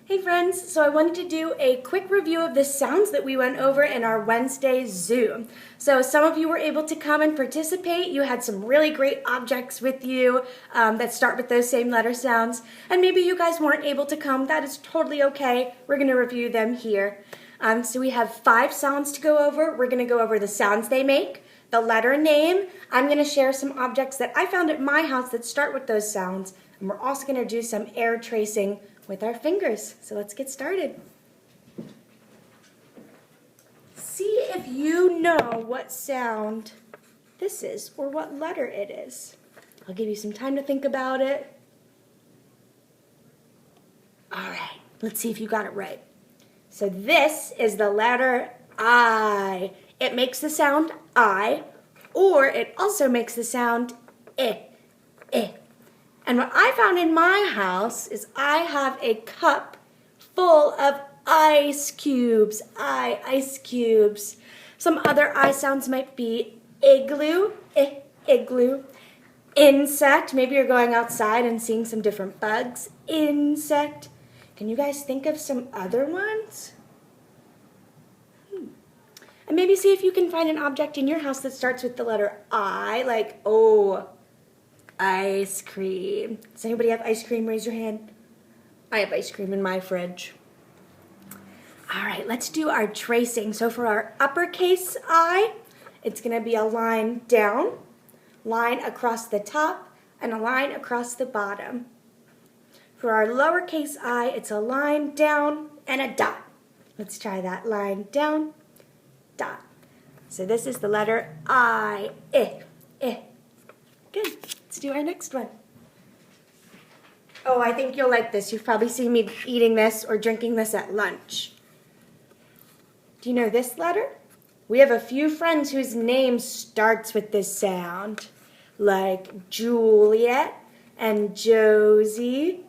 Hey friends, so I wanted to do a quick review of the sounds that we went over in our Wednesday Zoom. So some of you were able to come and participate. You had some really great objects with you that start with those same letter sounds. And maybe you guys weren't able to come. That is totally okay. We're going to review them here. So we have 5 sounds to go over. We're going to go over the sounds they make, the letter name. I'm going to share some objects that I found at my house that start with those sounds. And we're also going to do some air tracing with our fingers. So let's get started. See if you know what sound this is or what letter it is. I'll give you some time to think about it. All right, let's see if you got it right. So this is the letter I. It makes the sound I, or it also makes the sound I. And what I found in my house is I have a cup full of ice cubes. Ice cubes. Some other I sounds might be igloo, igloo. Insect, maybe you're going outside and seeing some different bugs. Insect. Can you guys think of some other ones? And maybe see if you can find an object in your house that starts with the letter I, like O. Ice cream. Does anybody have ice cream? Raise your hand. I have ice cream in my fridge. All right, let's do our tracing. So for our uppercase I, it's going to be a line down, line across the top, and a line across the bottom. For our lowercase I, it's a line down and a dot. Let's try that. Line down, dot. So this is the letter I. Good. Let's do our next one. Oh, I think you'll like this. You've probably seen me eating this or drinking this at lunch. Do you know this letter? We have a few friends whose name starts with this sound, like Juliet and Josie.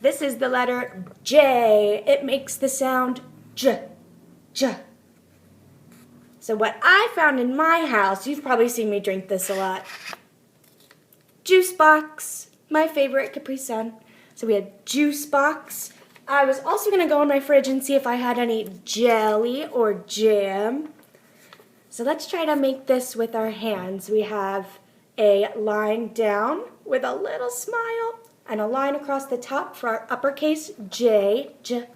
This is the letter J. It makes the sound J, J. So what I found in my house, you've probably seen me drink this a lot. Juice box, my favorite Capri Sun. So we had juice box. I was also going to go in my fridge and see if I had any jelly or jam. So let's try to make this with our hands. We have a line down with a little smile and a line across the top for our uppercase J, J.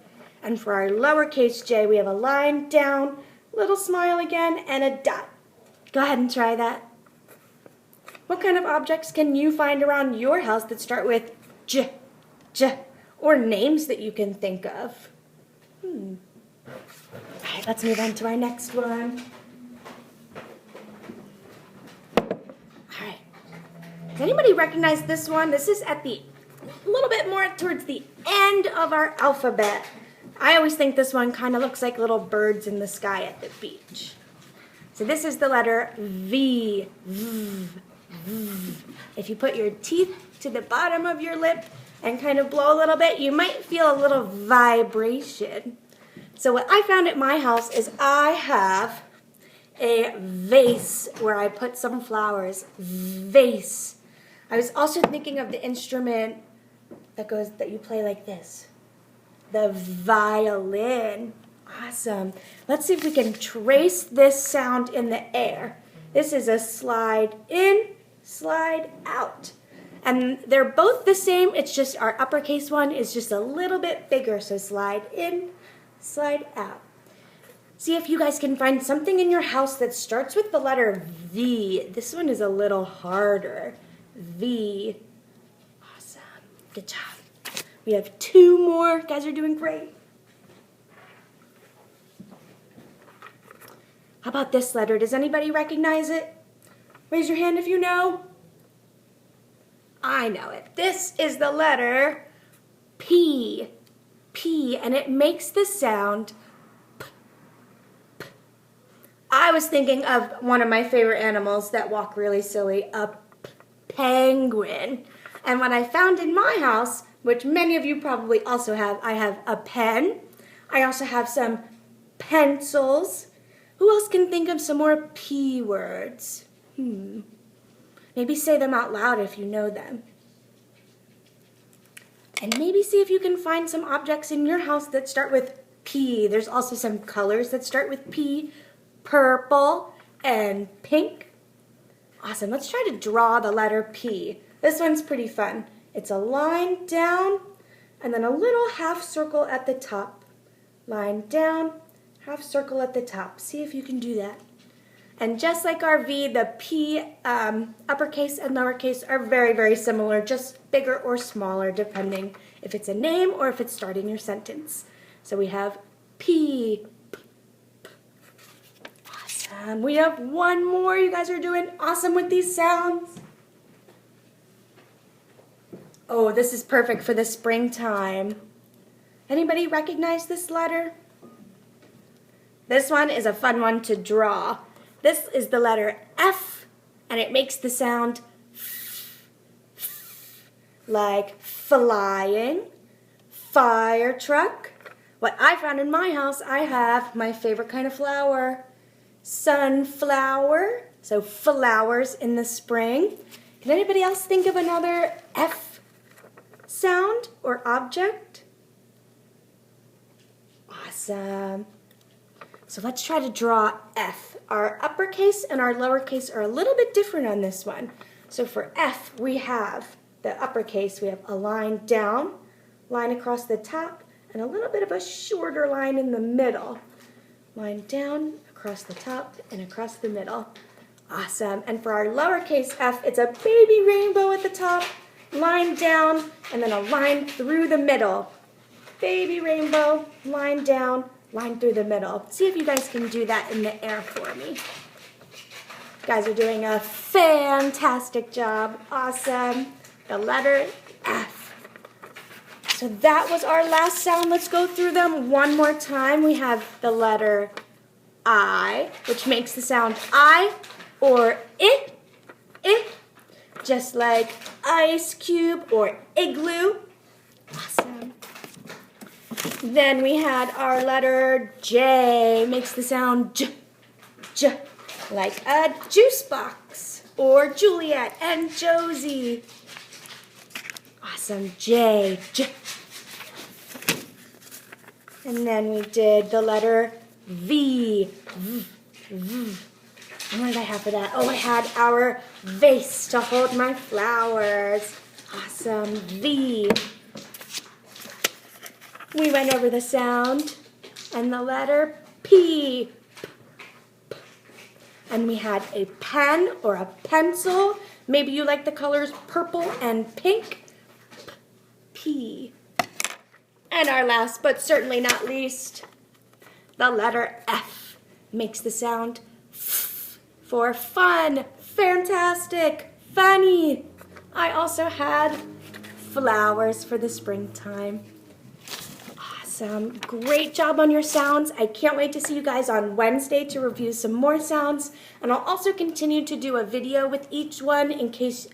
And for our lowercase j, we have a line down, little smile again, and a dot. Go ahead and try that. What kind of objects can you find around your house that start with J, J, or names that you can think of? All right, let's move on to our next one. All right. Does anybody recognize this one? This is at a little bit more towards the end of our alphabet. I always think this one kind of looks like little birds in the sky at the beach. So this is the letter V. V. If you put your teeth to the bottom of your lip and kind of blow a little bit, you might feel a little vibration. So what I found at my house is I have a vase where I put some flowers. Vase. I was also thinking of the instrument that you play like this. The violin. Awesome. Let's see if we can trace this sound in the air. This is a slide in, slide out. And they're both the same, it's just our uppercase one is just a little bit bigger. So slide in, slide out. See if you guys can find something in your house that starts with the letter V. This one is a little harder. V. Awesome. Good job. We have 2 more. You guys are doing great. How about this letter? Does anybody recognize it? Raise your hand if you know. I know it. This is the letter P. P, and it makes the sound P, P. I was thinking of one of my favorite animals that walk really silly, a penguin. And what I found in my house, which many of you probably also have, I have a pen. I also have some pencils. Who else can think of some more P words? Maybe say them out loud if you know them. And maybe see if you can find some objects in your house that start with P. There's also some colors that start with P, purple and pink. Awesome, let's try to draw the letter P. This one's pretty fun. It's a line down and then a little half circle at the top. Line down, half circle at the top. See if you can do that. And just like our V, the P uppercase and lowercase are very, very similar, just bigger or smaller depending if it's a name or if it's starting your sentence. So we have P. Awesome. We have one more. You guys are doing awesome with these sounds. Oh, this is perfect for the springtime. Anybody recognize this letter? This one is a fun one to draw. This is the letter F, and it makes the sound like flying, fire truck. What I found in my house, I have my favorite kind of flower, sunflower. So flowers in the spring. Can anybody else think of another F sound or object? Awesome. So let's try to draw F. Our uppercase and our lowercase are a little bit different on this one. So for F, we have the uppercase, we have a line down, line across the top, and a little bit of a shorter line in the middle. Line down, across the top, and across the middle. Awesome. And for our lowercase f, it's a baby rainbow at the top, line down, and then a line through the middle. Baby rainbow, line down, line through the middle. See if you guys can do that in the air for me. You guys are doing a fantastic job. Awesome. The letter F. So that was our last sound. Let's go through them one more time. We have the letter I, which makes the sound I or it, just like ice cube or igloo. Awesome. Then we had our letter J, makes the sound J, like a juice box, or Juliet and Josie. Awesome, J. And then we did the letter V. What did I have for that? Oh, I had our vase to hold my flowers. Awesome, V. We went over the sound and the letter P. And we had a pen or a pencil. Maybe you like the colors purple and pink. P. And our last but certainly not least, the letter F makes the sound F for fun, fantastic, funny. I also had flowers for the springtime. Awesome. Great job on your sounds. I can't wait to see you guys on Wednesday to review some more sounds. And I'll also continue to do a video with each one in case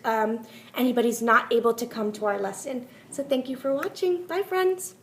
anybody's not able to come to our lesson. So thank you for watching. Bye, friends.